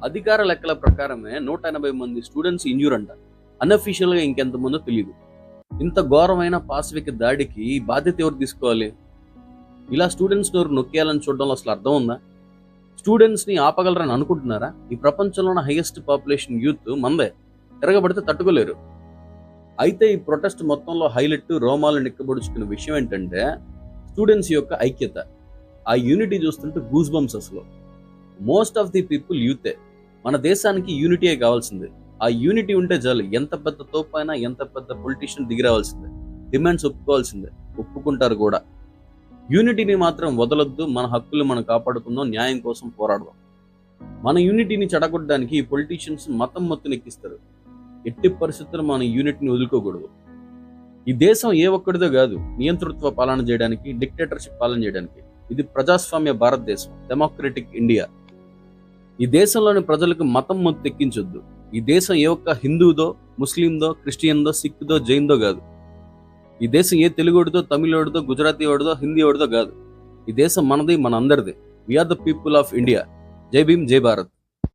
అధికార లెక్కల ప్రకారమే 180 మంది స్టూడెంట్స్ ఇంజూర్ అంట. అన్అఫీషియల్ గా ఇంకెంతమందో తెలియదు. ఇంత ఘోరమైన పాశవిక దాడికి బాధ్యత ఎవరు తీసుకోవాలి? ఇలా స్టూడెంట్స్ నోరు నొక్కేయాలని చూడడంలో అసలు అర్థం ఉందా? స్టూడెంట్స్ ని ఆపగలరని అనుకుంటున్నారా? ఈ ప్రపంచంలోని హైయెస్ట్ పాపులేషన్ యూత్ మందే. తిరగబడితే తట్టుకోలేరు. అయితే ఈ ప్రొటెస్ట్ మొత్తంలో హైలైట్, రోమాలు నిక్కబొడుచుకున్న విషయం ఏంటంటే స్టూడెంట్స్ యొక్క ఐక్యత. ఆ యూనిటీ చూస్తుంటే గూస్ బంప్స్. అసలు మోస్ట్ ఆఫ్ ది పీపుల్ యూతే. మన దేశానికి యూనిటీయే కావాల్సిందే. ఆ యూనిటీ ఉంటే చాలు. ఎంత పెద్ద తోపైనా, ఎంత పెద్ద పొలిటీషియన్ దిగిరావాల్సిందే. డిమాండ్స్ ఒప్పుకోవాల్సిందే. ఒప్పుకుంటారు కూడా. యూనిటీని మాత్రం వదలొద్దు. మన హక్కులు మనం కాపాడుకుందాం. న్యాయం కోసం పోరాడదాం. మన యూనిటీని చెడగొట్టడానికి ఈ పొలిటీషియన్స్ మతం మొత్తునెక్కిస్తారు. ఎట్టి పరిస్థితుల్లో మన యూనిట్ని వదులుకోకూడదు. ఈ దేశం ఏ ఒక్కడిదో కాదు. నియంతృత్వ పాలన చేయడానికి, డిక్టేటర్షిప్ పాలన చేయడానికి. ఇది ప్రజాస్వామ్య భారతదేశం, డెమోక్రటిక్ ఇండియా. ఈ దేశంలోని ప్రజలకు మతం మొత్తెక్కించొద్దు. ఈ దేశం ఏ ఒక్క హిందూదో, ముస్లిందో, క్రిస్టియన్దో, సిక్దో, జైన్దో కాదు. ఈ దేశం ఏ తెలుగుడిదో, తమిళోడిదో, గుజరాతీ వాడిదో, హిందీ వాడిదో కాదు. ఈ దేశం మనది, మన అందరిది. We are the people of India. జై భీమ్, జై భారత్.